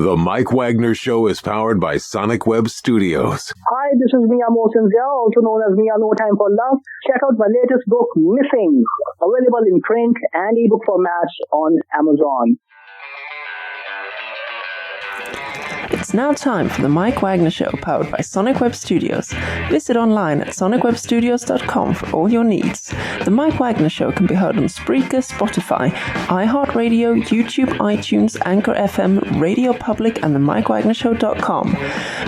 The Mike Wagner Show is powered by Sonic Web Studios. Hi, this is Mia Mosensia, also known as Mia No Time for Love. Check out my latest book, Missing, available in print and ebook formats on Amazon. It's now time for the Mike Wagner Show, powered by Sonic Web Studios. Visit online at sonicwebstudios.com for all your needs. The Mike Wagner Show can be heard on Spreaker, Spotify, iHeartRadio, YouTube, iTunes, Anchor FM, Radio Public, and themikewagnershow.com.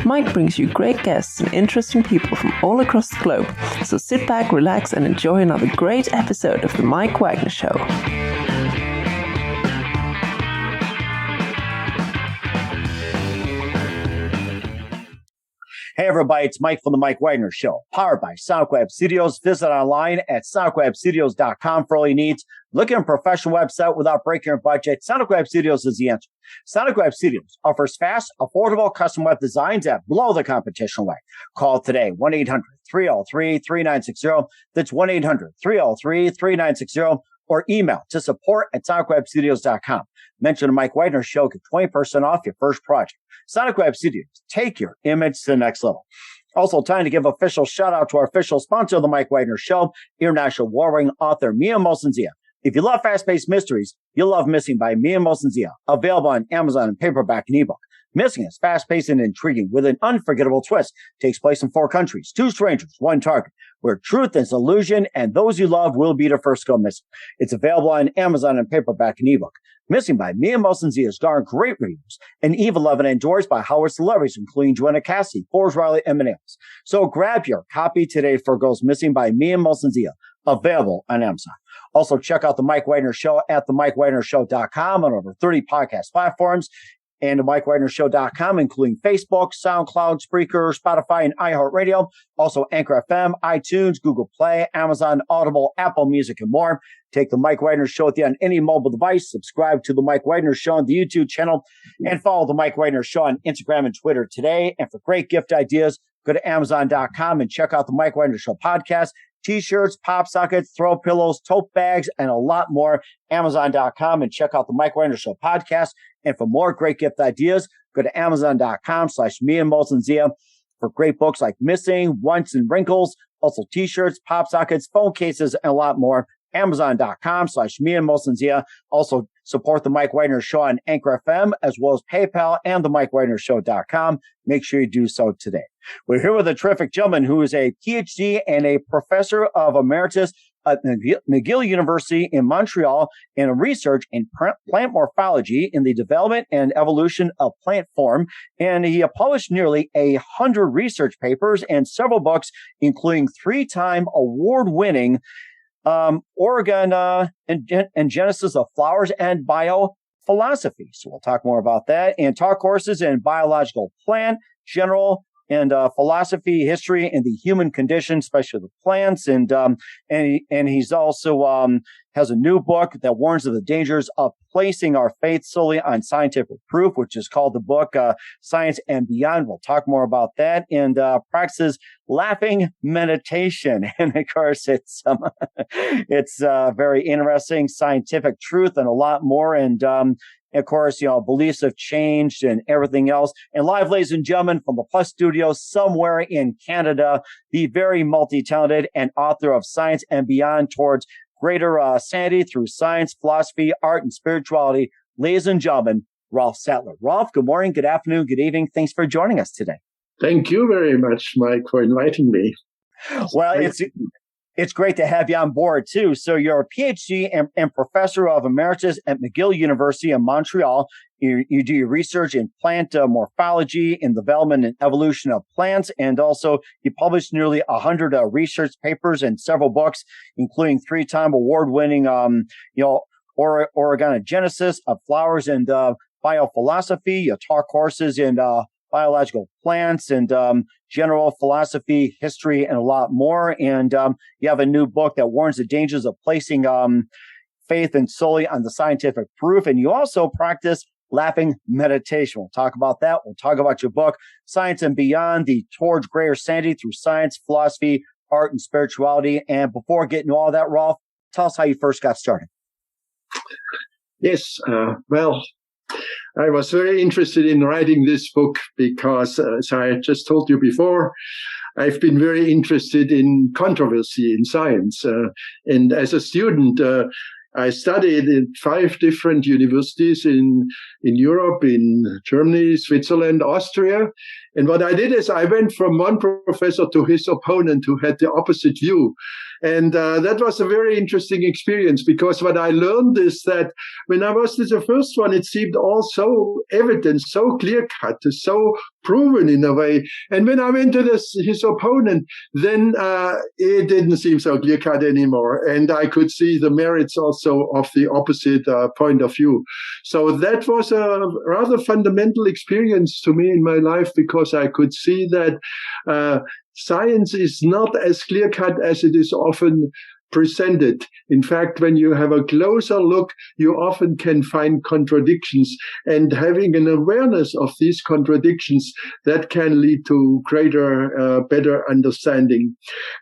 Mike brings you great guests and interesting people from all across the globe. So sit back, relax, and enjoy another great episode of the Mike Wagner Show. Hey everybody, it's Mike from the Mike Wagner Show, powered by Sonic Web Studios. Visit online at sonicwebstudios.com for all your needs. Looking at a professional website without breaking your budget, Sonic Web Studios is the answer. Sonic Web Studios offers fast, affordable custom web designs that blow the competition away. Call today, 1-800-303-3960. That's 1-800-303-3960. Or email to support@sonicwebstudios.com. Mention the Mike Wagner Show, get 20% off your first project. Sonic Web Studios, take your image to the next level. Also, time to give official shout out to our official sponsor of the Mike Wagner Show, international warring author Mia Mosensia. If you love fast-paced mysteries, you'll love Missing by Mia Mosensia, available on Amazon in paperback and ebook. Missing is fast-paced and intriguing with an unforgettable twist. Takes place in 4 countries, 2 strangers, 1 target, where truth is illusion and those you love will be the first to go missing. It's available on Amazon in paperback and ebook. Missing by Mia Mosensia has garnered great reviews and even loved and endorsed by Howard celebrities, including Joanna Cassidy, Forbes Riley, and Else. So grab your copy today for Goes Missing by Mia Mosensia, available on Amazon. Also, check out the Mike Wagner Show at themikewagnershow.com on over 30 podcast platforms, and MikeWagnerShow.com, including Facebook, SoundCloud, Spreaker, Spotify, and iHeartRadio. Also, Anchor FM, iTunes, Google Play, Amazon, Audible, Apple Music, and more. Take the Mike Wagner Show with you on any mobile device. Subscribe to the Mike Wagner Show on the YouTube channel, and follow the Mike Wagner Show on Instagram and Twitter today. And for great gift ideas, go to Amazon.com and check out the Mike Wagner Show podcast. T-shirts, pop sockets, throw pillows, tote bags, and a lot more. Amazon.com and check out the Mike Wagner Show podcast. And for more great gift ideas, go to Amazon.com/Mia Mosensia for great books like Missing, Once and Wrinkles, also T-shirts, pop sockets, phone cases, and a lot more. Amazon.com/Mia Mosensia. Also support the Mike Wagner Show on Anchor FM, as well as PayPal and the MikeWagnerShow.com. Make sure you do so today. We're here with a terrific gentleman who is a PhD and a professor of emeritus at McGill University in Montreal in research in plant morphology in the development and evolution of plant form. And he published nearly 100 research papers and several books, including 3-time award-winning Organogenesis of Flowers and Biophilosophy. So we'll talk more about that, and taught courses in biological plant, general and philosophy, history, and the human condition, especially the plants. And he's also has a new book that warns of the dangers of placing our faith solely on scientific proof, which is called the book Science and Beyond. We'll talk more about that. And practices laughing meditation. And of course, it's very interesting scientific truth and a lot more. And of course, beliefs have changed and everything else. And live, ladies and gentlemen, from the Plus Studio somewhere in Canada, the very multi-talented and author of Science and Beyond Towards Greater Sanity Through Science, Philosophy, Art, and Spirituality, ladies and gentlemen, Rolf Sattler. Rolf, good morning, good afternoon, good evening. Thanks for joining us today. Thank you very much, Mike, for inviting me. Well, it's great to have you on board, too. So you're a PhD and professor of emeritus at McGill University in Montreal. You do your research in plant morphology and development and evolution of plants. And also you published nearly 100 research papers and several books, including 3-time award-winning, Organogenesis of Flowers and Biophilosophy. You taught courses in biological plants and general philosophy, history, and a lot more. And you have a new book that warns the dangers of placing faith and solely on the scientific proof. And you also practice laughing meditation. We'll talk about that. We'll talk about your book, Science and Beyond, the Towards Greater Sanity Through Science, Philosophy, Art, and Spirituality. And before getting to all that, Rolf, tell us how you first got started. Yes. Well, I was very interested in writing this book because, as I just told you before, I've been very interested in controversy in science. And as a student, I studied at 5 different universities in Europe, in Germany, Switzerland, Austria. And what I did is I went from one professor to his opponent who had the opposite view. And that was a very interesting experience, because what I learned is that when I was the first one, it seemed all so evident, so clear-cut, so proven in a way. And when I went to his opponent, then it didn't seem so clear-cut anymore. And I could see the merits also of the opposite point of view. So that was a rather fundamental experience to me in my life, because I could see that science is not as clear-cut as it is often presented. In fact, when you have a closer look, you often can find contradictions, and having an awareness of these contradictions, that can lead to greater, better understanding.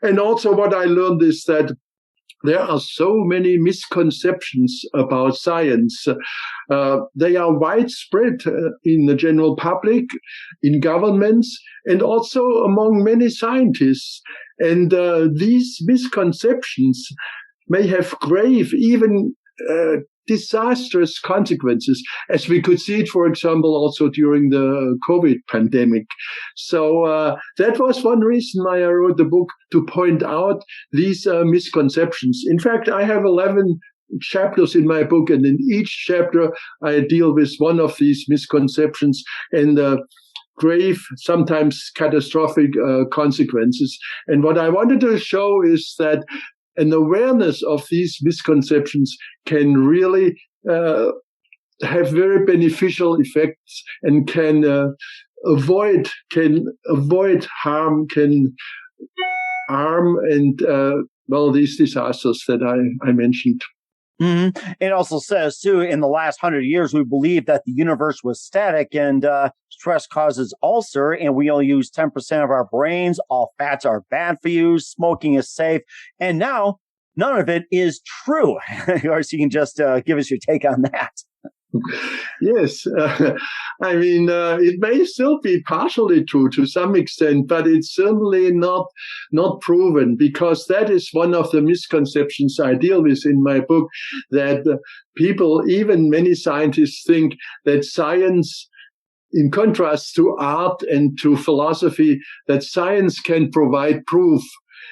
And also what I learned is that there are so many misconceptions about science. They are widespread in the general public, in governments, and also among many scientists. And these misconceptions may have grave, even disastrous consequences, as we could see it, for example, also during the COVID pandemic. So that was one reason why I wrote the book, to point out these misconceptions. In fact, I have 11 chapters in my book, and in each chapter I deal with one of these misconceptions and grave, sometimes catastrophic consequences. And what I wanted to show is that an awareness of these misconceptions can really have very beneficial effects, and can avoid harm, can harm and these disasters that I mentioned. Mm-hmm. It also says, too, in the last 100 years, we believe that the universe was static, and stress causes ulcer, and we only use 10% of our brains. All fats are bad for you. Smoking is safe. And now none of it is true. Or so you can just give us your take on that. Yes. I mean, it may still be partially true to some extent, but it's certainly not proven, because that is one of the misconceptions I deal with in my book, that people, even many scientists, think that science, in contrast to art and to philosophy, that science can provide proof.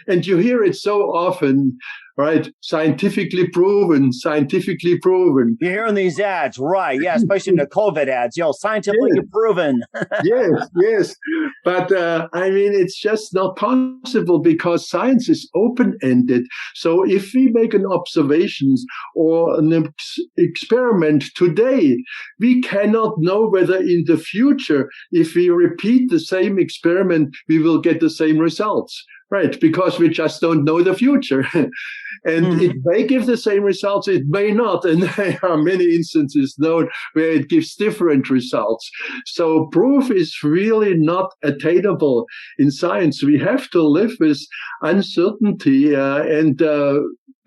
And you hear it so often, right? Scientifically proven, scientifically proven. You're hearing these ads, right? Yeah, especially the COVID ads, scientifically proven. Yes. But I mean, it's just not possible, because science is open-ended. So if we make an observation or an experiment today, we cannot know whether in the future, if we repeat the same experiment, we will get the same results. Right, because we just don't know the future. And it may give the same results, it may not. And there are many instances known where it gives different results. So proof is really not attainable in science. We have to live with uncertainty and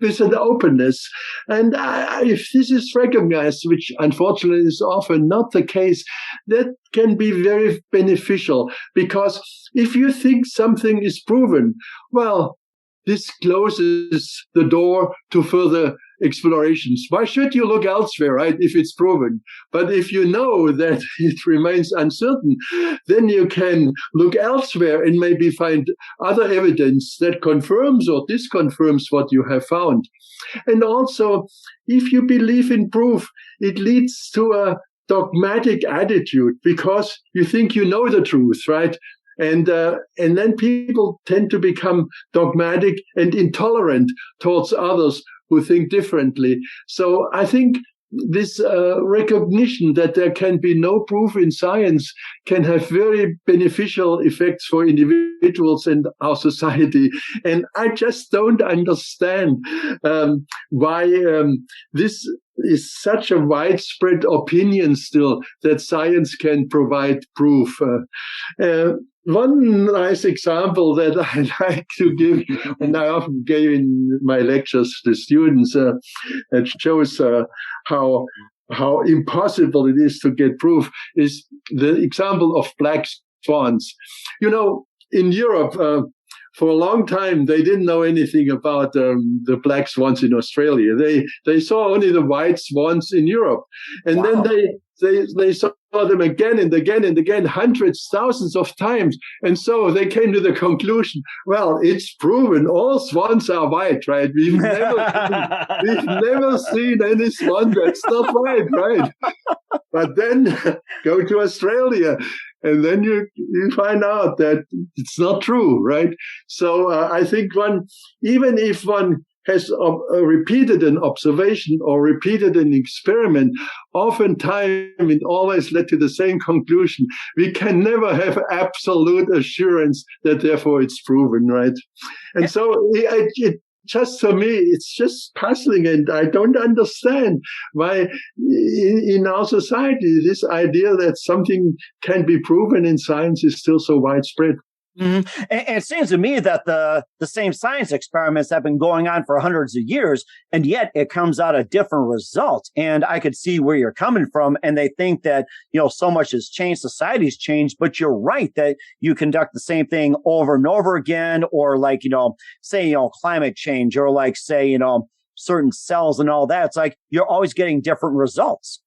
with an openness. And if this is recognized, which unfortunately is often not the case, that can be very beneficial, because if you think something is proven, well, this closes the door to further explorations. Why should you look elsewhere, right, if it's proven? But if you know that it remains uncertain, then you can look elsewhere and maybe find other evidence that confirms or disconfirms what you have found. And also, if you believe in proof, it leads to a dogmatic attitude, because you think you know the truth, right? And then people tend to become dogmatic and intolerant towards others who think differently. So I think this recognition that there can be no proof in science can have very beneficial effects for individuals and our society. And I just don't understand why this is such a widespread opinion still, that science can provide proof. One nice example that I like to give, and I often gave in my lectures to students, that shows how how impossible it is to get proof is the example of black swans. You know, in Europe, for a long time, they didn't know anything about the black swans in Australia. They saw only the white swans in Europe. And then they saw them again and again and again, hundreds, thousands of times. And so they came to the conclusion, well, it's proven all swans are white, right? We've never seen any swan that's not white, right? But then go to Australia, and then you find out that it's not true, right? So I think even if one has repeated an observation or repeated an experiment, oftentimes it always led to the same conclusion. We can never have absolute assurance that therefore it's proven, right? And so it just for me, it's just puzzling, and I don't understand why in our society this idea that something can be proven in science is still so widespread. Mm-hmm. And it seems to me that the same science experiments have been going on for hundreds of years, and yet it comes out a different result. And I could see where you're coming from. And they think that, so much has changed, society's changed, but you're right that you conduct the same thing over and over again, or like, say, climate change, or like, say, certain cells and all that. It's like you're always getting different results.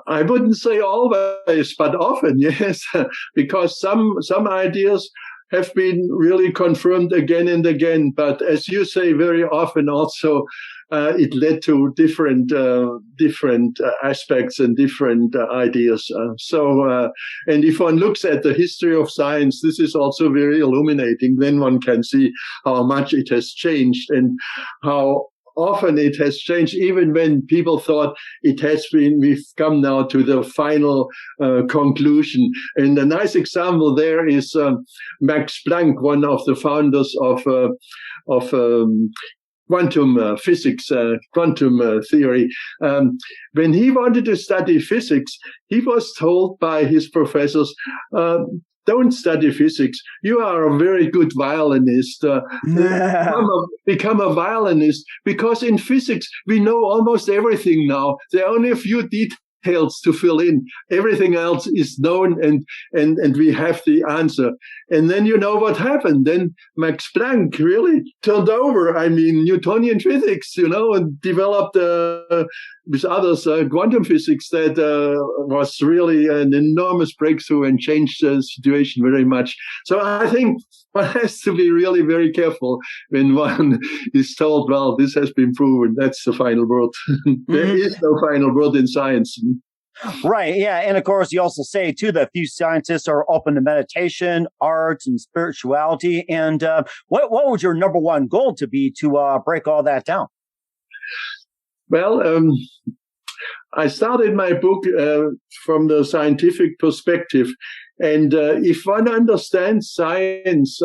I wouldn't say always, but often, yes, because some ideas have been really confirmed again and again. But as you say, very often also it led to different aspects and different ideas. And if one looks at the history of science, this is also very illuminating. Then one can see how much it has changed and how often it has changed, even when people thought we've come now to the final conclusion. And a nice example there is Max Planck, one of the founders of quantum physics, quantum theory. When he wanted to study physics, he was told by his professors, don't study physics. You are a very good violinist. Become a violinist, because in physics, we know almost everything now. There are only a few details to fill in. Everything else is known, and we have the answer. And then what happened. Then Max Planck really turned over, Newtonian physics, and developed with others quantum physics that was really an enormous breakthrough and changed the situation very much. So I think one has to be really very careful when one is told, well, this has been proven. That's the final word. There is no final word in science. Right. Yeah. And of course, you also say, too, that few scientists are open to meditation, arts, and spirituality. And what would your number one goal to be to break all that down? Well, I started my book from the scientific perspective. And if one understands science,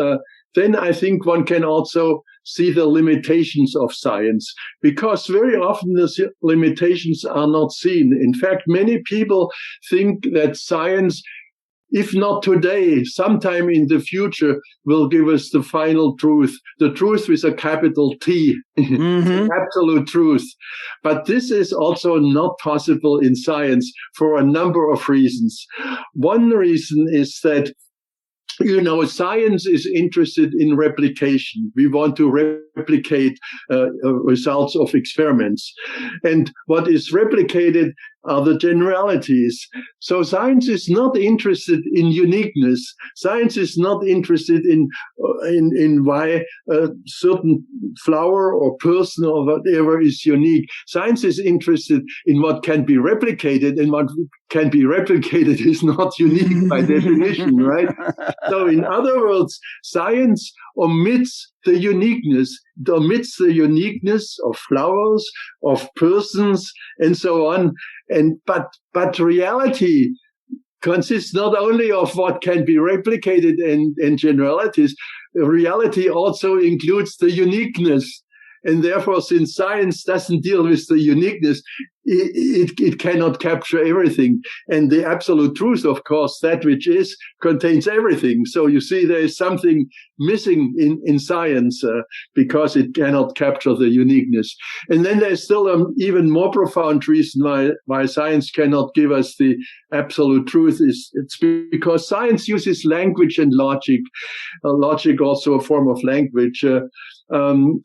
then I think one can also see the limitations of science, because very often the limitations are not seen. In fact, many people think that science, if not today, sometime in the future, will give us the final truth, the truth with a capital T, absolute truth. But this is also not possible in science for a number of reasons. One reason is that science is interested in replication. We want to replicate results of experiments. And what is replicated are the generalities. So science is not interested in uniqueness. Science is not interested in why a certain flower or person or whatever is unique. Science is interested in what can be replicated, and what can be replicated is not unique by definition, right? So in other words, science omits the uniqueness. It omits the uniqueness of flowers, of persons, and so on. But reality consists not only of what can be replicated and generalities. Reality also includes the uniqueness. And therefore, since science doesn't deal with the uniqueness, it cannot capture everything. And the absolute truth, of course, that which is, contains everything. So you see, there is something missing in science because it cannot capture the uniqueness. And then there's still an even more profound reason why science cannot give us the absolute truth. It's because science uses language and logic. Logic also a form of language. And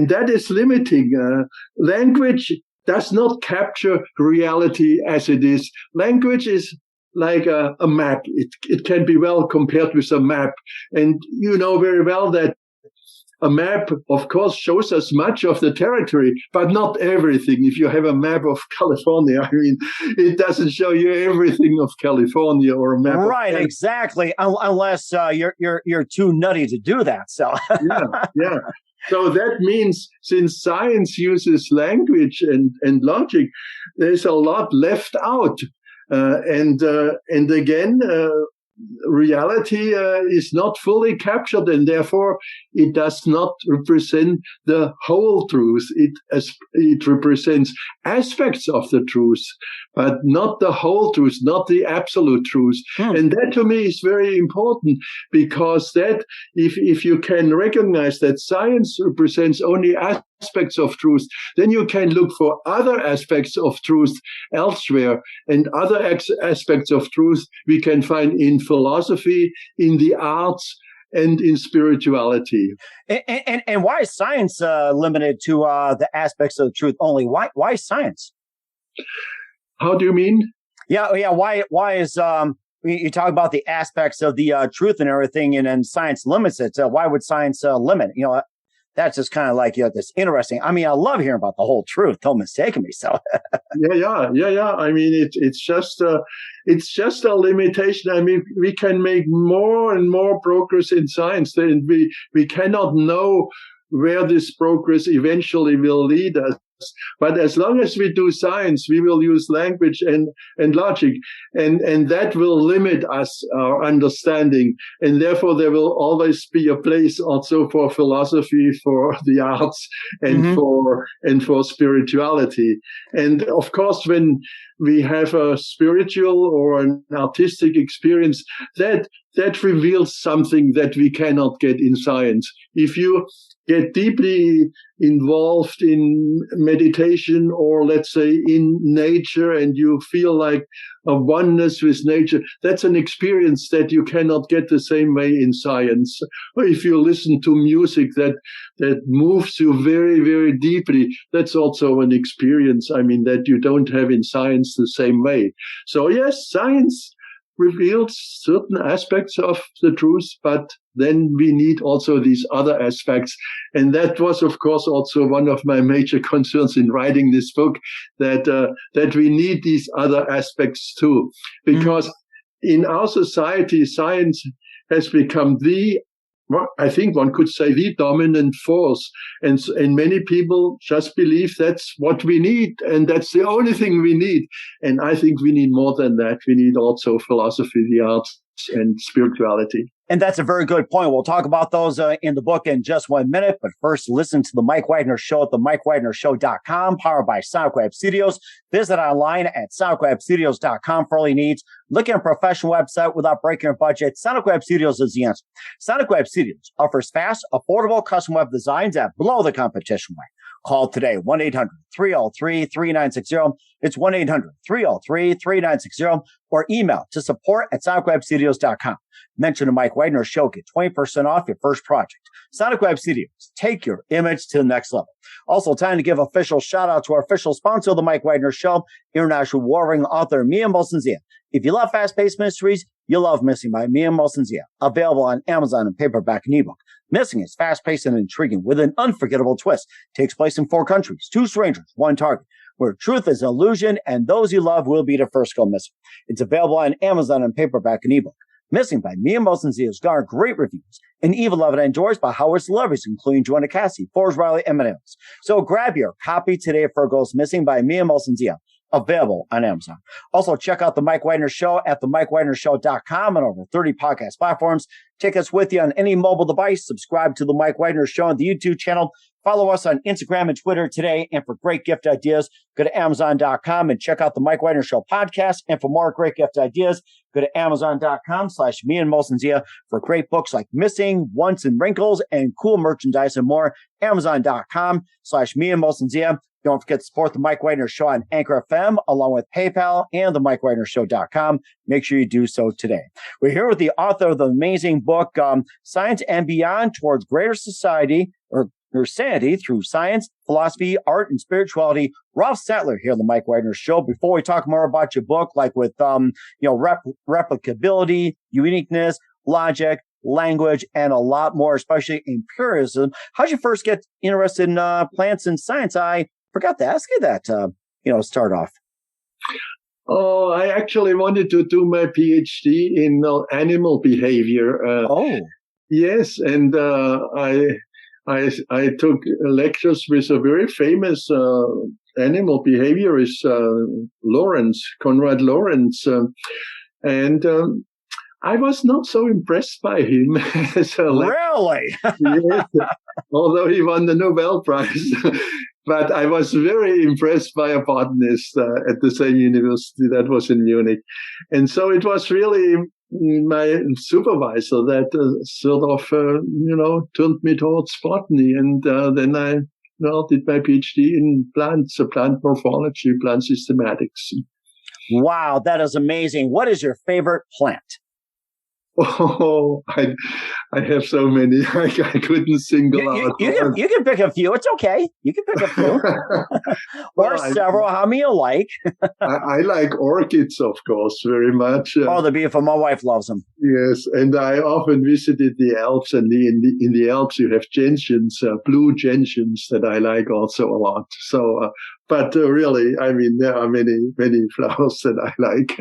that is limiting. Language does not capture reality as it is. Language is like a map. It can be well compared with a map. And you know very well that a map, of course, shows us much of the territory, but not everything. If you have a map of California, I mean, it doesn't show you everything of California or a map. Right, exactly. Unless you're too nutty to do that. So yeah. So that means since science uses language and logic, there's a lot left out. And again, reality is not fully captured, and therefore it does not represent the whole truth. It represents aspects of the truth, but not the whole truth, not the absolute truth. And that to me is very important, because that if you can recognize that science represents only aspects of truth, then you can look for other aspects of truth elsewhere, and other aspects of truth we can find in philosophy, in the arts, and in spirituality. And why is science limited to the aspects of the truth only? Why science? How do you mean? Yeah. Why is you talk about the aspects of the truth and everything, and then science limits it? Why would science limit? That's just kind of like, this interesting. I mean, I love hearing about the whole truth. Don't mistake me. So yeah. I mean, it's just a limitation. I mean, we can make more and more progress in science, and we cannot know where this progress eventually will lead us. But as long as we do science, we will use language and logic, and that will limit us, our understanding. And therefore, there will always be a place also for philosophy, for the arts, and for spirituality. And of course, when we have a spiritual or an artistic experience, that reveals something that we cannot get in science. If you get deeply involved in meditation, or let's say in nature, and you feel like a oneness with nature, that's an experience that you cannot get the same way in science. Or if you listen to music that moves you very, very deeply, that's also an experience, I mean, that you don't have in science the same way. So yes, science reveals certain aspects of the truth, but then we need also these other aspects. And that was, of course, also one of my major concerns in writing this book, that we need these other aspects too. Because in our society, science has become I think one could say the dominant force. And many people just believe that's what we need, and that's the only thing we need. And I think we need more than that. We need also philosophy, the arts, and spirituality. And that's a very good point. We'll talk about those in the book in just 1 minute. But first, listen to the Mike Wagner Show at the mcwagnershow.com, powered by Sonic Web Studios. Visit online at sonicwebstudios.com for all your needs. Look at a professional website without breaking your budget. Sonic Web Studios is the answer. Sonic Web Studios offers fast, affordable custom web designs that blow the competition away. Call today, 1-800-303-3960. It's 1-800-303-3960, or email to support@sonicwebstudios.com. Mention the Mike Wagner Show. Get 20% off your first project. Sonic Web Studios. Take your image to the next level. Also, time to give official shout out to our official sponsor of the Mike Wagner Show, international warring author Mia Molson-Zia. If you love fast-paced mysteries, you'll love Missing by Mia Molson-Zia. Available on Amazon in paperback and ebook. Missing is fast-paced and intriguing with an unforgettable twist. Takes place in 4 countries, 2 strangers, 1 target, where truth is an illusion and those you love will be the first go missing. It's available on Amazon in paperback and ebook. Missing by Mia Molson-Zia has garnered great reviews and even loved and enjoyed by Howard celebrities, including Joanna Cassie, Forbes Riley, and Eminem. So grab your copy today for Girls Missing by Mia Molson-Zia. available on Amazon. Also, check out The Mike Wagner Show at themikewagnershow.com and over 30 podcast platforms. Take us with you on any mobile device. Subscribe to The Mike Wagner Show on the YouTube channel. Follow us on Instagram and Twitter today. And for great gift ideas, go to Amazon.com and check out The Mike Wagner Show podcast. And for more great gift ideas, go to Amazon.com/me and Molson for great books like Missing, Once, and Wrinkles, and cool merchandise and more. Amazon.com/me and Molson. Don't forget to support The Mike Wagner Show on Anchor FM, along with PayPal and themikewagnershow.com. Make sure you do so today. We're here with the author of the amazing book, Science and Beyond, Towards Greater Society, or Sanity Through Science, Philosophy, Art, and Spirituality, Rolf Sattler here on The Mike Wagner Show. Before we talk more about your book, like with, replicability, uniqueness, logic, language, and a lot more, especially empiricism. How'd you first get interested in plants and science? I forgot to ask you that, start off. Oh, I actually wanted to do my PhD in animal behavior. Yes, and I took lectures with a very famous animal behaviorist, Konrad Lorenz, and I was not so impressed by him. Really? Yes, although he won the Nobel Prize. But I was very impressed by a botanist at the same university that was in Munich. And so it was really my supervisor that turned me towards botany. And then I did my PhD in plants, plant morphology, plant systematics. Wow, that is amazing. What is your favorite plant? Oh, I have so many. I couldn't single out. You can pick a few. It's okay. You can pick a few. Or several. How many you like? I like orchids, of course, very much. They're beautiful. My wife loves them. Yes, and I often visited the Alps, and in the Alps you have gentians, blue gentians that I like also a lot. So, but really, I mean, there are many flowers that I like.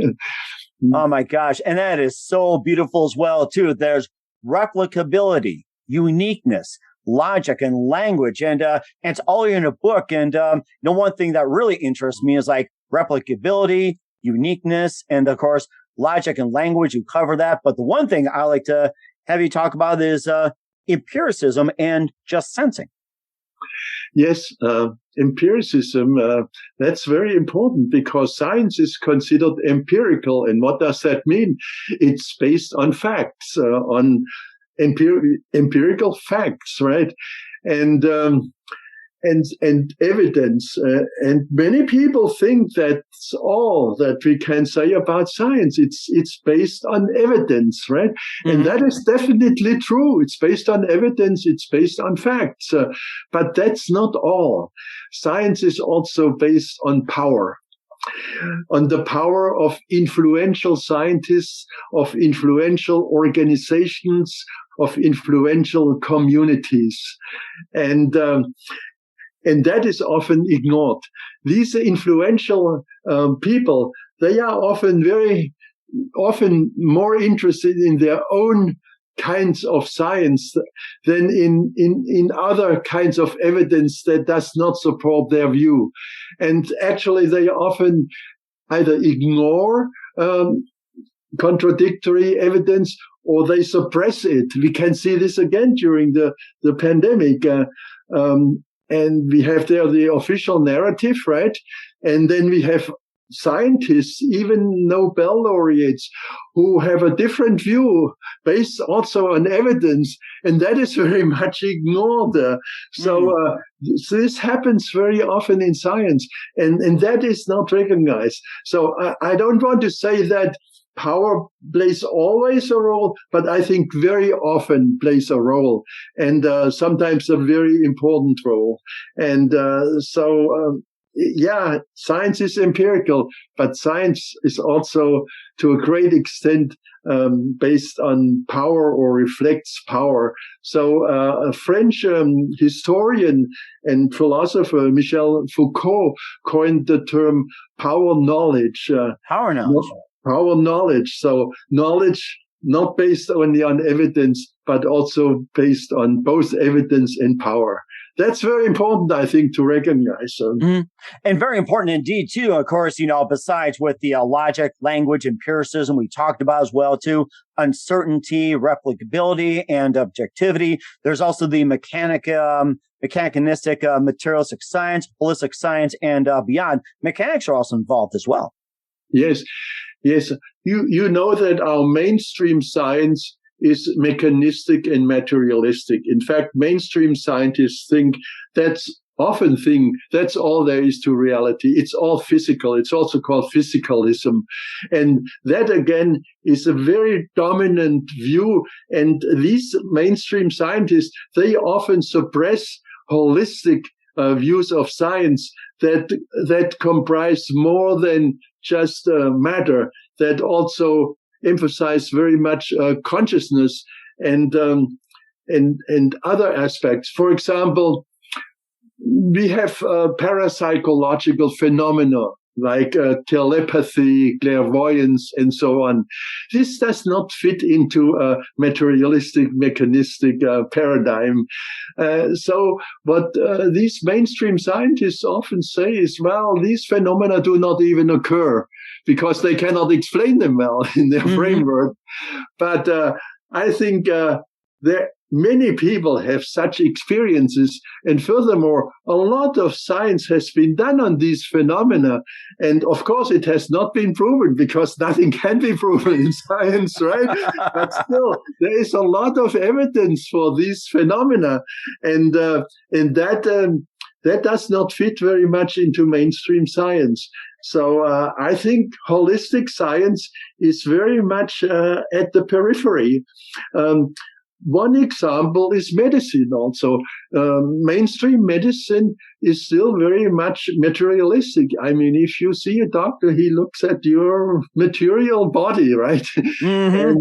Oh my gosh. And that is so beautiful as well, too. There's replicability, uniqueness, logic, and language. And it's all in a book. And one thing that really interests me is like replicability, uniqueness, and of course, logic and language. You cover that. But the one thing I like to have you talk about is empiricism and just sensing. Yes, empiricism, that's very important because science is considered empirical. And what does that mean? It's based on facts, on empirical facts, right? And evidence. And many people think that's all that we can say about science. It's based on evidence, right? Mm-hmm. And that is definitely true. It's based on evidence. It's based on facts. But that's not all. Science is also based on power. On the power of influential scientists, of influential organizations, of influential communities. And that is often ignored. These influential people, they are often more interested in their own kinds of science than in other kinds of evidence that does not support their view. And actually, they often either ignore contradictory evidence or they suppress it. We can see this again during the pandemic. And we have there the official narrative, right? And then we have scientists, even Nobel laureates, who have a different view based also on evidence. And that is very much ignored. So this happens very often in science, and that is not recognized. So I don't want to say that power plays always a role, but I think very often plays a role, and sometimes a very important role. And science is empirical, but science is also to a great extent based on power or reflects power. So a French historian and philosopher, Michel Foucault, coined the term power knowledge. Power knowledge. Power knowledge. So knowledge not based only on evidence, but also based on both evidence and power. that's very important, I think, to recognize. And very important indeed, too, of course, besides with the logic, language, empiricism we talked about as well, too, uncertainty, replicability, and objectivity. There's also the mechanistic, materialistic science, holistic science, and beyond. Mechanics are also involved as well. Yes. You know that our mainstream science is mechanistic and materialistic. In fact, mainstream scientists often think that's all there is to reality. It's all physical. It's also called physicalism. And that, again, is a very dominant view. And these mainstream scientists, they often suppress holistic views of science that comprise more than just matter, that also emphasize very much consciousness and other aspects. For example, we have parapsychological phenomena like telepathy, clairvoyance, and so on. This does not fit into a materialistic, mechanistic paradigm. So what these mainstream scientists often say is, well, these phenomena do not even occur because they cannot explain them well in their framework. But I think many people have such experiences. And furthermore, a lot of science has been done on these phenomena. And of course, it has not been proven because nothing can be proven in science, right? But still, there is a lot of evidence for these phenomena. And that does not fit very much into mainstream science. So I think holistic science is very much at the periphery. One example is medicine also. Mainstream medicine is still very much materialistic. I mean, if you see a doctor, he looks at your material body, right? And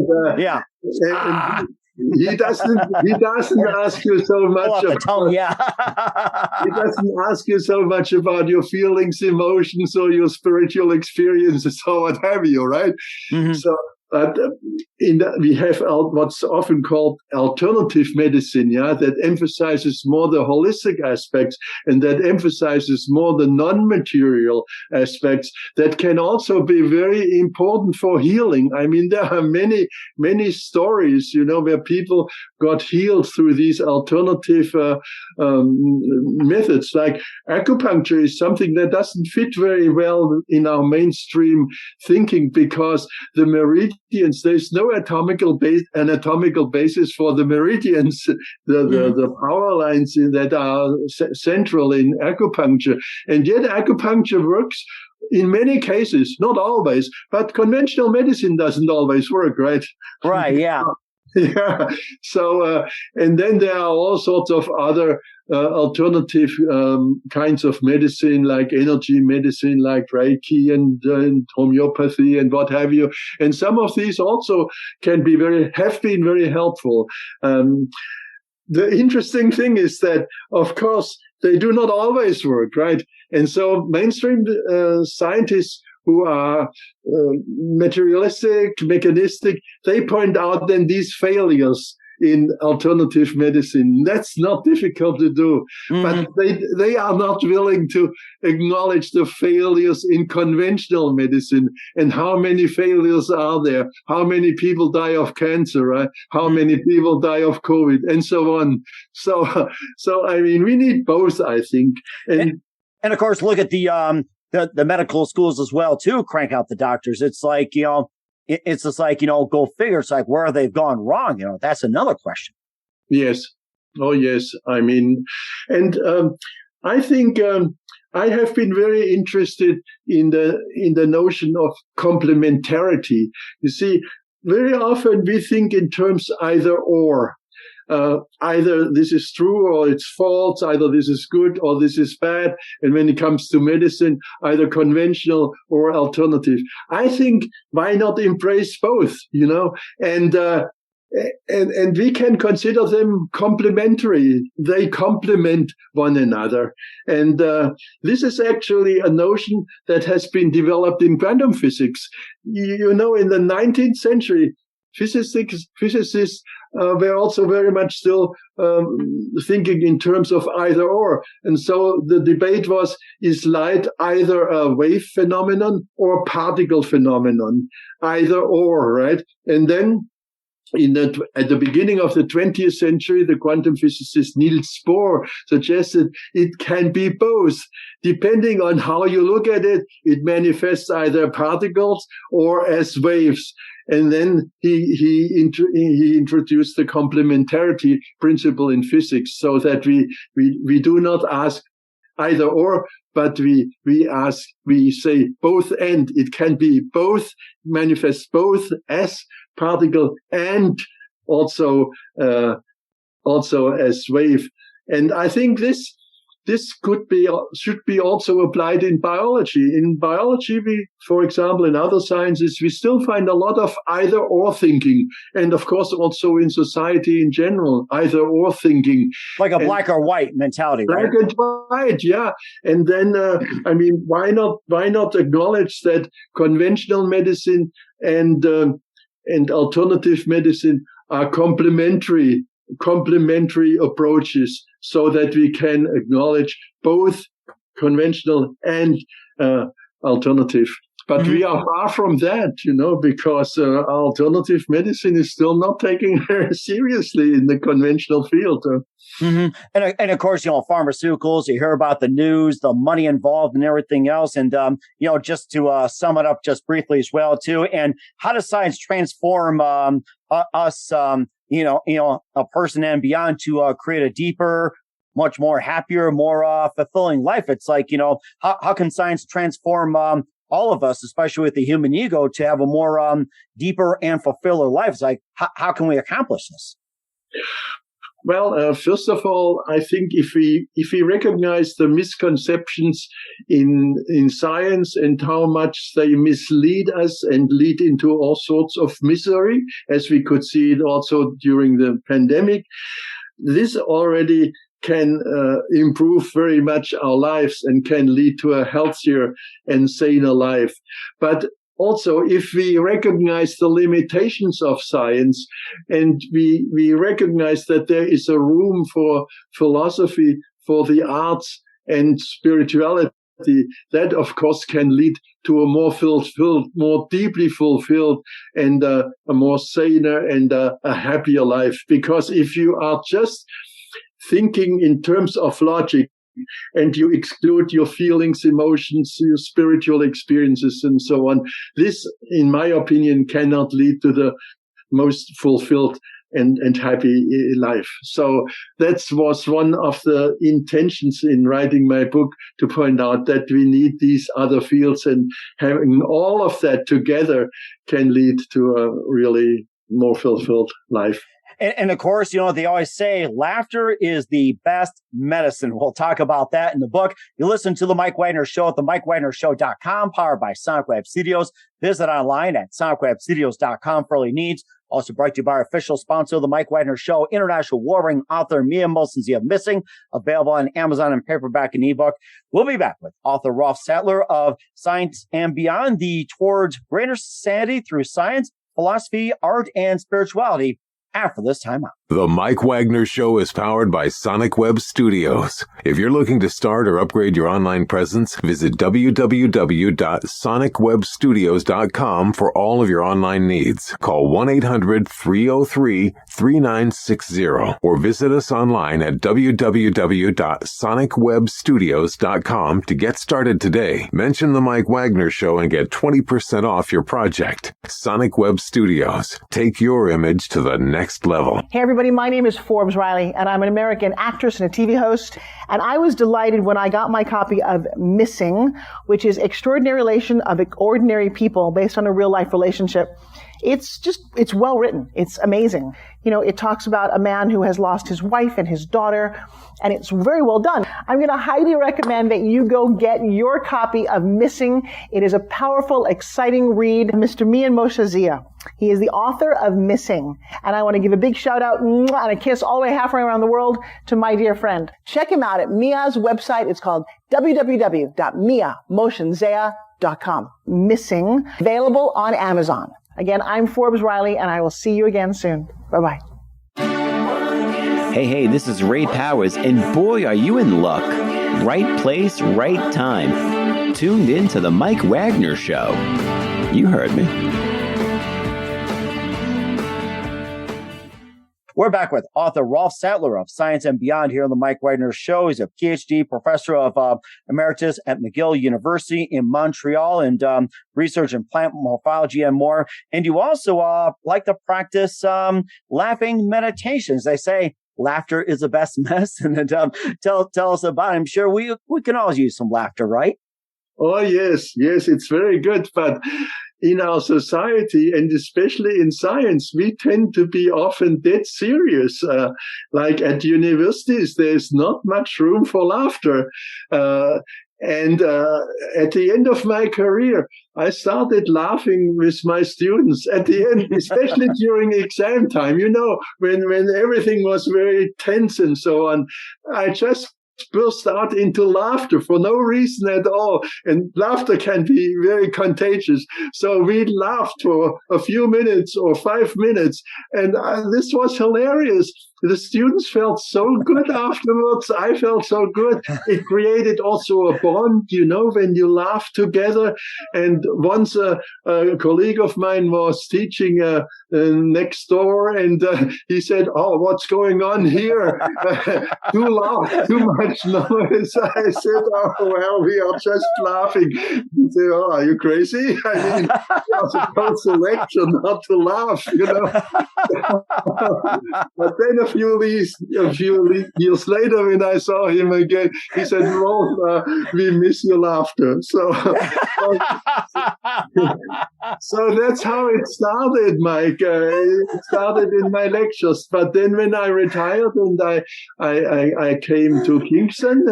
he doesn't ask you so much about he doesn't ask you so much about your feelings, emotions, or your spiritual experiences or what have you, right? So we have what's often called alternative medicine, that emphasizes more the holistic aspects and that emphasizes more the non-material aspects that can also be very important for healing. I mean, there are many, many stories, where people got healed through these alternative methods. Like acupuncture is something that doesn't fit very well in our mainstream thinking because the meridians, there's no anatomical basis for the meridians, the power lines that are central in acupuncture. And yet acupuncture works in many cases, not always, but conventional medicine doesn't always work, right? Right, yeah. Yeah. So, and then there are all sorts of other alternative kinds of medicine, like energy medicine, like Reiki and homeopathy and what have you. And some of these also have been very helpful. The interesting thing is that, of course, they do not always work, right? And so mainstream scientists who are materialistic, mechanistic, they point out then these failures in alternative medicine. That's not difficult to do, but they are not willing to acknowledge the failures in conventional medicine. And how many failures are there? How many people die of cancer? Right? How many people die of COVID? And so on. So I mean, we need both, I think. And of course, look at the medical schools as well, too, crank out the doctors. It's like, it's just like, go figure. It's like, where they've gone wrong. That's another question. Yes. Oh, yes. I mean, and I think I have been very interested in the notion of complementarity. You see, very often we think in terms either or. Either this is true or it's false, either this is good or this is bad. And when it comes to medicine, either conventional or alternative. I think why not embrace both, and we can consider them complementary. They complement one another. And this is actually a notion that has been developed in quantum physics. In the 19th century, physicists were also very much still thinking in terms of either or. And so the debate was, is light either a wave phenomenon or a particle phenomenon? Either or, right? And then at the beginning of the 20th century, the quantum physicist Niels Bohr suggested it can be both. Depending on how you look at it, it manifests either particles or as waves. And then he introduced the complementarity principle in physics, so that we do not ask either or, but we say both and. It can be both, manifest both as particle and also as wave. And I think this should be also applied in biology. In biology, for example, in other sciences, we still find a lot of either or thinking. And of course, also in society in general, either or thinking. Like a black or white mentality, right? Black and white, yeah. And then, why not acknowledge that conventional medicine and alternative medicine are complementary approaches, so that we can acknowledge both conventional and alternative. But we are far from that, because alternative medicine is still not taken very seriously in the conventional field. And of course, pharmaceuticals, you hear about the news, the money involved and everything else. And, just to sum it up just briefly as well, too. And how does science transform us, a person and beyond to create a deeper, much more happier, more fulfilling life? It's like, how can science transform all of us, especially with the human ego, to have a more deeper and fulfilling life? It's like, how can we accomplish this? Well, first of all, I think if we recognize the misconceptions in science and how much they mislead us and lead into all sorts of misery, as we could see it also during the pandemic, this already can improve very much our lives and can lead to a healthier and saner life. But also, if we recognize the limitations of science and we recognize that there is a room for philosophy, for the arts and spirituality, that of course can lead to a more fulfilled, more deeply fulfilled and a more saner and a happier life. Because if you are just thinking in terms of logic, and you exclude your feelings, emotions, your spiritual experiences, and so on, this, in my opinion, cannot lead to the most fulfilled and happy life. So that was one of the intentions in writing my book, to point out that we need these other fields, and having all of that together can lead to a really more fulfilled life. And of course, they always say laughter is the best medicine. We'll talk about that in the book. You listen to The Mike Wagner Show at themikewagnershow.com, powered by Sonic Web Studios. Visit online at sonicwebstudios.com for all your needs. Also brought to you by our official sponsor, The Mike Wagner Show, international war-ring author Mia Molson-Zia Missing, available on Amazon and paperback and ebook. We'll be back with author Rolf Sattler of Science and Beyond, the Towards Greater Sanity Through Science, Philosophy, Art, and Spirituality, after this time out. The Mike Wagner Show is powered by Sonic Web Studios. If you're looking to start or upgrade your online presence, visit www.sonicwebstudios.com for all of your online needs. Call 1-800-303-3960 or visit us online at www.sonicwebstudios.com to get started today. Mention The Mike Wagner Show and get 20% off your project. Sonic Web Studios. Take your image to the next level. Hey everybody, my name is Forbes Riley, and I'm an American actress and a TV host. And I was delighted when I got my copy of Missing, which is Extraordinary Relation of Ordinary People based on a real life relationship. It's well written. It's amazing. It talks about a man who has lost his wife and his daughter, and it's very well done. I'm going to highly recommend that you go get your copy of Missing. It is a powerful, exciting read. Mr. Mian Moshe-Zia. He is the author of Missing. And I want to give a big shout out and a kiss all the way halfway around the world to my dear friend. Check him out at Mia's website. It's called www.miamoshenzea.com. Missing, available on Amazon. Again, I'm Forbes Riley, and I will see you again soon. Bye-bye. Hey, this is Ray Powers, and boy, are you in luck. Right place, right time. Tuned in to the Mike Wagner Show. You heard me. We're back with author Rolf Sattler of Science and Beyond here on the Mike Wagner Show. He's a PhD professor of emeritus at McGill University in Montreal and research in plant morphology and more. And you also like to practice laughing meditations. They say laughter is the best medicine. And tell us about it. I'm sure we can always use some laughter, right? Oh, yes, it's very good. But in our society, and especially in science, we tend to be often dead serious. Like at universities, there's not much room for laughter. And at the end of my career, I started laughing with my students at the end, especially during exam time, when everything was very tense and so on. I just burst out into laughter for no reason at all. And laughter can be very contagious. So we laughed for a few minutes or 5 minutes. And this was hilarious. The students felt so good afterwards. I felt so good. It created also a bond, when you laugh together. And once a colleague of mine was teaching next door, and he said, "Oh, what's going on here? Too loud, too much noise." I said, "Oh, well, we are just laughing." He said, "Oh, are you crazy? I mean, you're supposed to lecture, not to laugh, But then a few years later, when I saw him again, he said, "Rolf, we miss your laughter." So that's how it started, Mike. It started in my lectures. But then when I retired and I came to Kingston,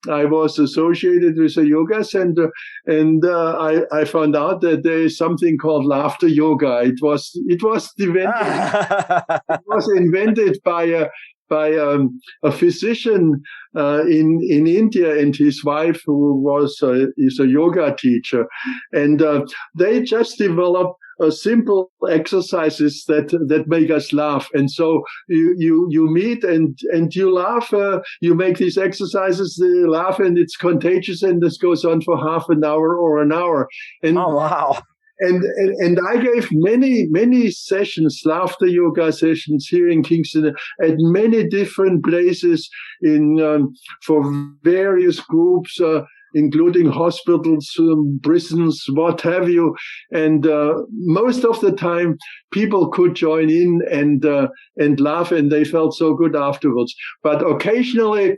I was associated with a yoga center, and I found out that there is something called laughter yoga. It was invented by a physician in India and his wife, who is a yoga teacher, and they just developed simple exercises that make us laugh. And so you meet and you laugh. You make these exercises, laugh, and it's contagious. And this goes on for half an hour or an hour. And oh wow! And I gave many sessions, laughter yoga sessions here in Kingston at many different places for various groups, including hospitals, prisons, what have you. And most of the time, people could join in and laugh, and they felt so good afterwards. But occasionally,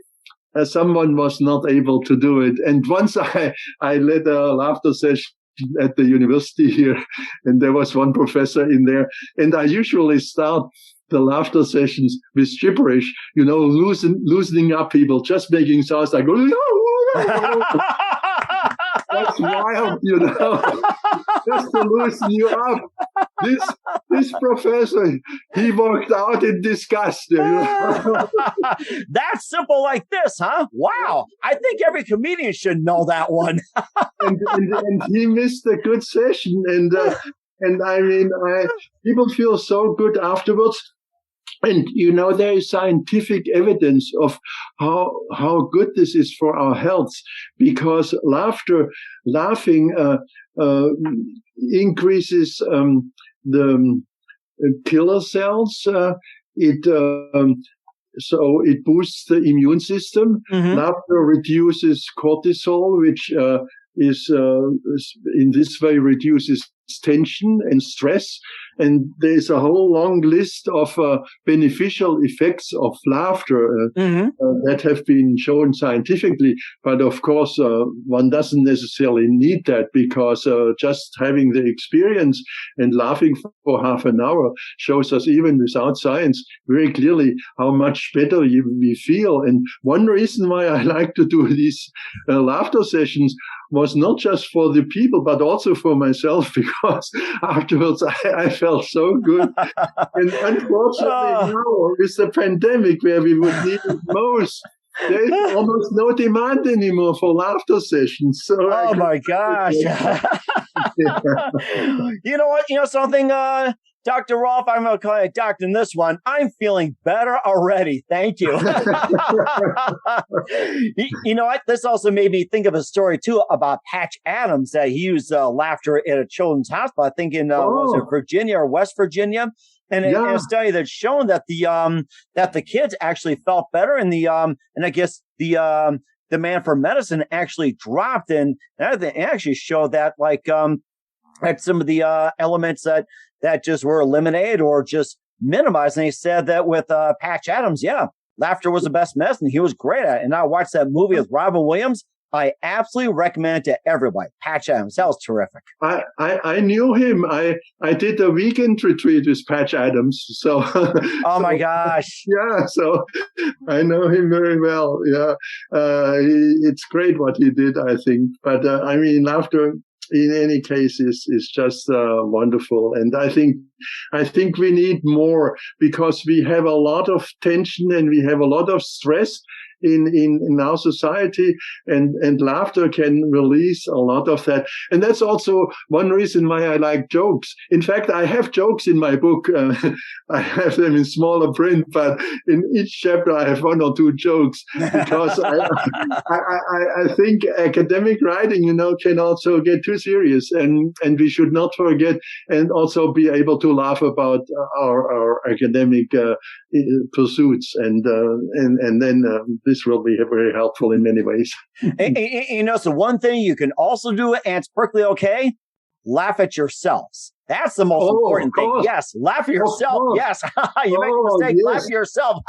someone was not able to do it. And once I led a laughter session at the university here, and there was one professor in there, and I usually start the laughter sessions with gibberish, loosening up people, just making sounds like that's wild, just to loosen you up. This professor, he walked out in disgust. That's simple like this, huh? Wow. I think every comedian should know that one. and he missed a good session. And I mean, people feel so good afterwards. And, there is scientific evidence of how good this is for our health, because laughing increases the killer cells. So it boosts the immune system. Mm-hmm. Laughter reduces cortisol, which is in this way reduces tension and stress. And there's a whole long list of beneficial effects of laughter that have been shown scientifically. But of course, one doesn't necessarily need that, because just having the experience and laughing for half an hour shows us, even without science, very clearly how much better we feel. And one reason why I like to do these laughter sessions was not just for the people, but also for myself, because afterwards I felt so good. And unfortunately now, with the pandemic, where we would need it most, there's almost no demand anymore for laughter sessions. So oh my gosh. You know what? You know something, Dr. Rolf, I'm going to call you doctor in this one. I'm feeling better already. Thank you. You know what? This also made me think of a story, too, about Patch Adams, that he used laughter at a children's hospital, I think in, was it Virginia or West Virginia? And in a study that's shown that the kids actually felt better, and and I guess the demand for medicine actually dropped, and it actually showed that that some of the elements that just were eliminated or just minimized. And he said that with Patch Adams, laughter was the best medicine. He was great at it. And I watched that movie with Robin Williams. I absolutely recommend it to everybody. Patch Adams, that was terrific. I knew him. I did a weekend retreat with Patch Adams. So oh my gosh. Yeah, so I know him very well. Yeah. It's great what he did, I think. But I mean, laughter in any case is just wonderful. And I think we need more, because we have a lot of tension and we have a lot of stress in our society, and laughter can release a lot of that. And that's also one reason why I like jokes. In fact, I have jokes in my book. I have them in smaller print, but in each chapter I have one or two jokes, because I think academic writing, can also get too serious, and we should not forget and also be able to laugh about our academic pursuits, and then this will be very helpful in many ways. And, so one thing you can also do, and it's perfectly okay, laugh at yourselves. That's the most important thing. Yes, laugh at yourself. Yes, you make a mistake, laugh at yourself.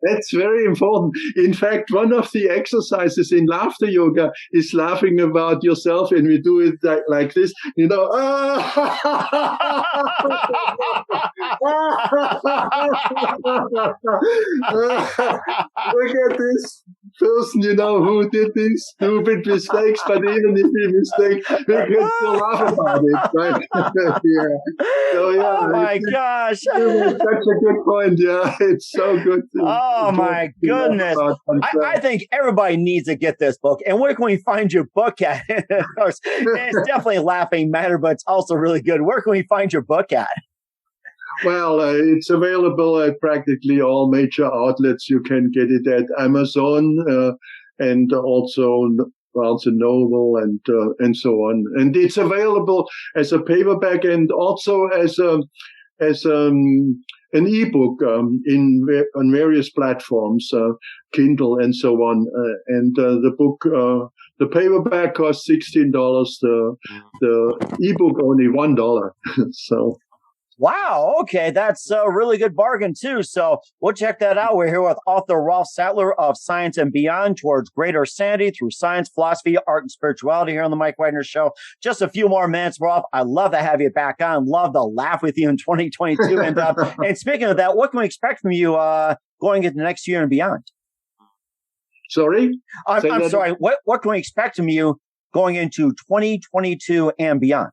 That's very important. In fact, one of the exercises in laughter yoga is laughing about yourself, and we do it like this, Look at this person, who did these stupid mistakes, but even if we mistake, we can still laugh about it, right? So, oh my gosh. Such a good point. Yeah, it's so good. Oh my goodness. I think everybody needs to get this book. And where can we find your book at? Of course, it's definitely a laughing matter, but it's also really good. Where can we find your book at? Well, it's available at practically all major outlets. You can get it at Amazon and also Barnes and Noble and so on. And it's available as a paperback and also as an ebook on various platforms, Kindle and so on. And the book, the paperback costs $16. The ebook only $1. So. Wow. Okay. That's a really good bargain, too. So we'll check that out. We're here with author Rolf Sattler of Science and Beyond, Towards Greater Sanity Through Science, Philosophy, Art, and Spirituality here on the Mike Wagner Show. Just a few more minutes, Rolf. I'd love to have you back on. Love to laugh with you in 2022. And speaking of that, what can we expect from you going into next year and beyond? Sorry? I'm sorry. What can we expect from you going into 2022 and beyond?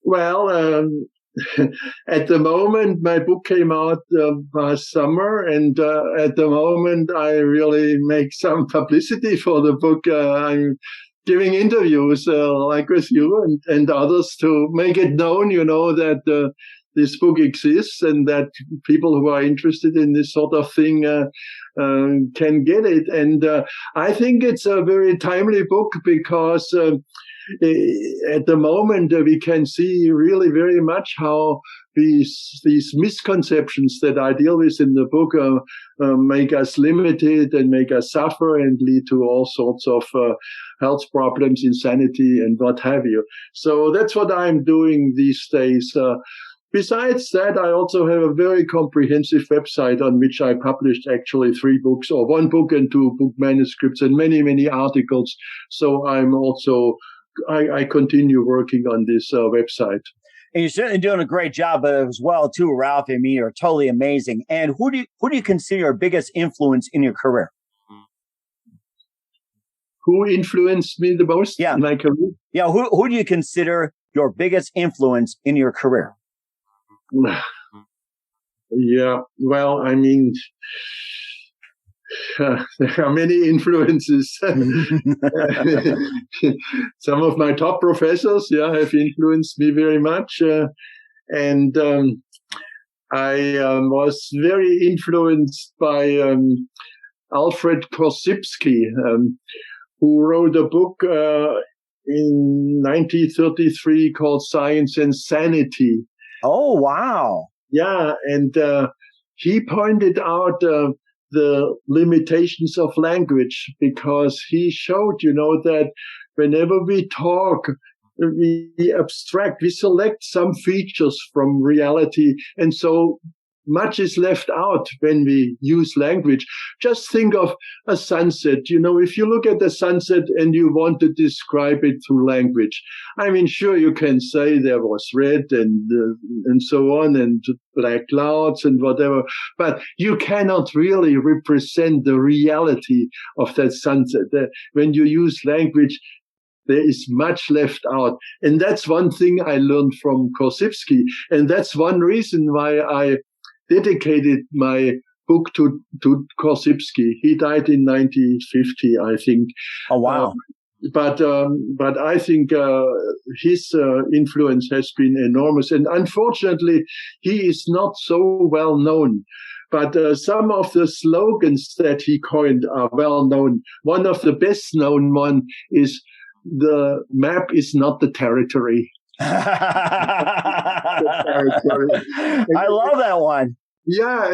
Well, at the moment, my book came out last summer, and at the moment, I really make some publicity for the book. I'm giving interviews like with you and others to make it known, that this book exists and that people who are interested in this sort of thing can get it. And I think it's a very timely book because at the moment, we can see really very much how these misconceptions that I deal with in the book make us limited and make us suffer and lead to all sorts of health problems, insanity, and what have you. So that's what I'm doing these days. Besides that, I also have a very comprehensive website on which I published actually 3 books, or 1 book and 2 book manuscripts, and many, many articles. So I'm also I continue working on this website. And you're certainly doing a great job as well, too, Ralph. I mean, you're totally amazing. And who do you consider your biggest influence in your career? Who influenced me the most in my career? Yeah, who do you consider your biggest influence in your career? Yeah, well, I mean, There are many influences. Some of my top professors, have influenced me very much. And I was very influenced by Alfred Korzybski, who wrote a book in 1933 called Science and Sanity. Oh, wow. Yeah, and he pointed out the limitations of language, because he showed, that whenever we talk, we abstract, we select some features from reality, and so much is left out when we use language. Just think of a sunset. If you look at the sunset and you want to describe it through language, I mean, sure, you can say there was red and so on, and black clouds and whatever, but you cannot really represent the reality of that sunset. When you use language, there is much left out. And that's one thing I learned from Korzybski. And that's one reason why I dedicated my book to Korzybski. He died in 1950, I think. Oh, wow. But I think his influence has been enormous. And unfortunately, he is not so well known. But some of the slogans that he coined are well known. One of the best known one is, "The map is not the territory." I love that one. Yeah,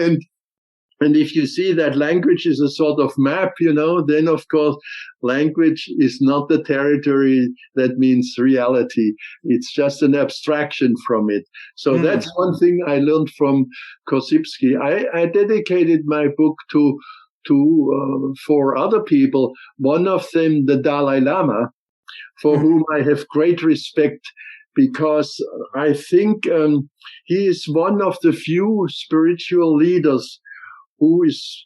and if you see that language is a sort of map, then of course language is not the territory. That means reality. It's just an abstraction from it. So that's one thing I learned from Korzybski. I dedicated my book to 4 other people. One of them, the Dalai Lama, for whom I have great respect, because I think he is one of the few spiritual leaders who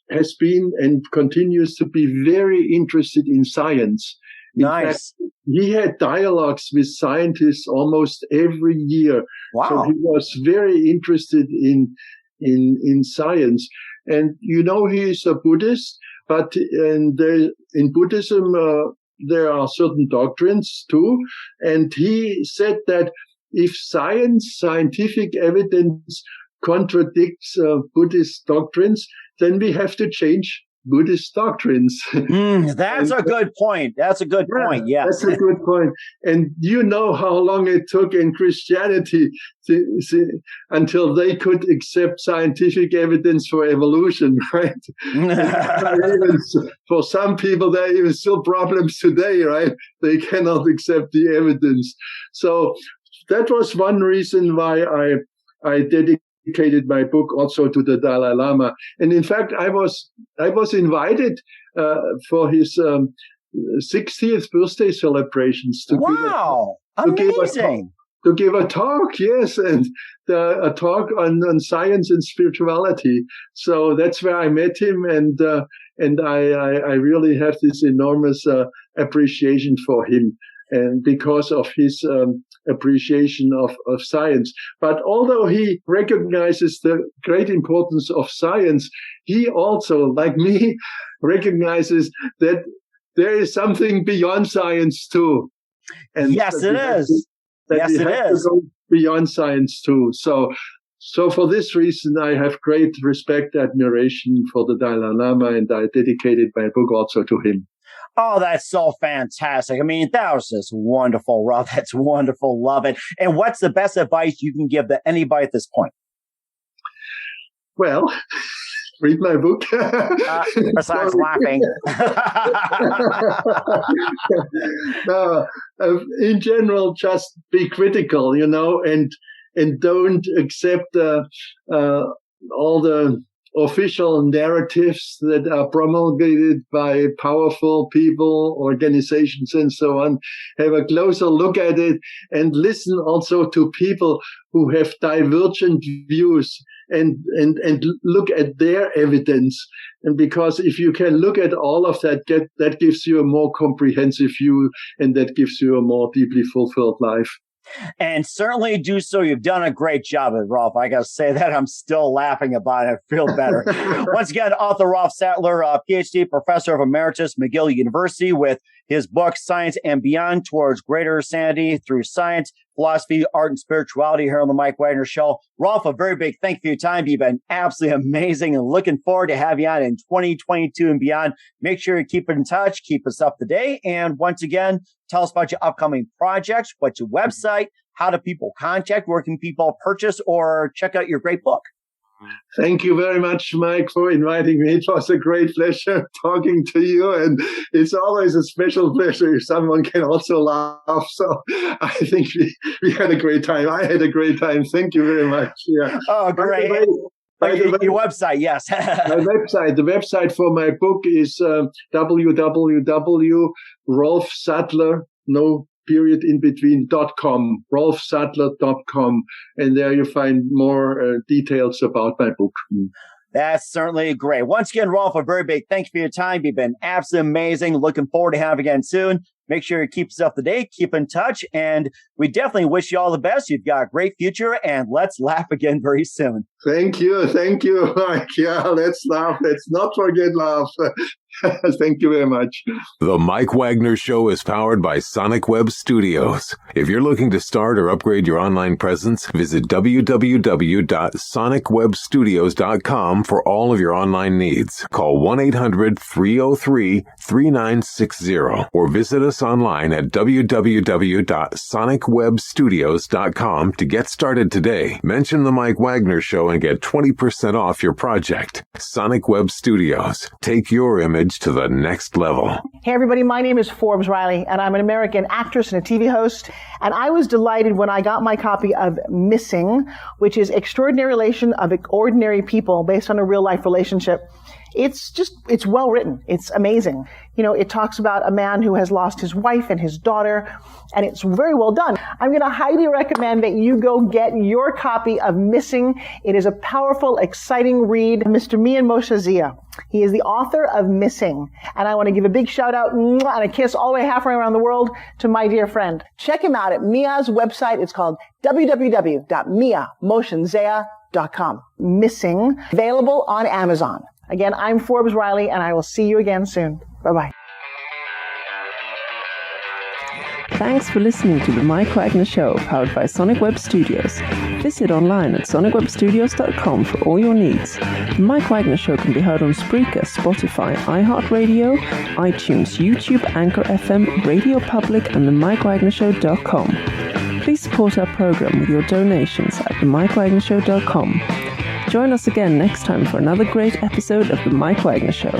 has been and continues to be very interested in science. Nice. In fact, he had dialogues with scientists almost every year. Wow. So he was very interested in science. And he is a Buddhist, but in Buddhism, there are certain doctrines too. And he said that if scientific evidence contradicts Buddhist doctrines, then we have to change Buddhist doctrines. That's a good point. That's a good point. Yes. That's a good point. And you know how long it took in Christianity until they could accept scientific evidence for evolution, right? For some people, there are even still problems today, right? They cannot accept the evidence. So that was one reason why I dedicated my book also to the Dalai Lama. And in fact, I was Wow. invited for his 60th birthday celebrations to give a talk, yes, and a talk on science and spirituality. So that's where I met him, and I really have this enormous appreciation for him, and because of his appreciation of science. But although he recognizes the great importance of science, he also, like me, recognizes that there is something beyond science too. And yes, it is. Yes, it is. To go beyond science too. So for this reason, I have great respect, admiration for the Dalai Lama, and I dedicated my book also to him. Oh, that's so fantastic. I mean, that was just wonderful, Rolf. That's wonderful. Love it. And what's the best advice you can give to anybody at this point? Well, read my book. Besides laughing. In general, just be critical, and don't accept all the official narratives that are promulgated by powerful people, organizations, and so on. Have a closer look at it and listen also to people who have divergent views and look at their evidence. And because if you can look at all of that, that gives you a more comprehensive view, and that gives you a more deeply fulfilled life. And certainly do so. You've done a great job of it, Rolf. I got to say that. I'm still laughing about it. I feel better. Once again, author Rolf Sattler, PhD, professor of emeritus, McGill University, with his book, Science and Beyond, Towards Greater Sanity Through Science, Philosophy, Art, and Spirituality here on the Mike Wagner Show. Rolf, a very big thank you for your time. You've been absolutely amazing and looking forward to having you on in 2022 and beyond. Make sure you keep in touch, keep us up to date. And once again, tell us about your upcoming projects, what's your website, how do people contact, where can people purchase or check out your great book? Thank you very much, Mike, for inviting me. It was a great pleasure talking to you. And it's always a special pleasure if someone can also laugh. So I think we had a great time. I had a great time. Thank you very much. Yeah. Oh, great. Your website, yes. My website. The website for my book is www.rolfsattler, no period in between.com, rolfsattler.com. And there you find more details about my book. That's certainly great. Once again, Rolf, a very big thank you for your time. You've been absolutely amazing. Looking forward to having you again soon. Make sure you keep us up to date, keep in touch, and we definitely wish you all the best. You've got a great future, and let's laugh again very soon. Thank you, Mike. Yeah, let's laugh. Let's not forget laugh. Thank you very much. The Mike Wagner Show is powered by Sonic Web Studios. If you're looking to start or upgrade your online presence, visit www.sonicwebstudios.com for all of your online needs. Call 1-800-303-3960 or visit us online at www.sonicwebstudios.com to get started today. Mention the Mike Wagner Show and get 20% off your project. Sonic Web Studios. Take your image to the next level. Hey everybody, my name is Forbes Riley, and I'm an American actress and a TV host. And I was delighted when I got my copy of Missing, which is Extraordinary Relation of Ordinary People based on a real life relationship. It's well written. It's amazing. You know, it talks about a man who has lost his wife and his daughter, and it's very well done. I'm going to highly recommend that you go get your copy of Missing. It is a powerful, exciting read. Mr. Mian Moshe Zia. He is the author of Missing. And I want to give a big shout out and a kiss all the way halfway around the world to my dear friend. Check him out at Mia's website. It's called www.miamoshanzea.com. Missing. Available on Amazon. Again, I'm Forbes Riley, and I will see you again soon. Bye-bye. Thanks for listening to The Mike Wagner Show, powered by Sonic Web Studios. Visit online at sonicwebstudios.com for all your needs. The Mike Wagner Show can be heard on Spreaker, Spotify, iheartradio, iTunes, YouTube, Anchor FM, Radio Public, and themikewagnershow.com. Please support our program with your donations at themikewagnershow.com. Join us again next time for another great episode of The Mike Wagner Show.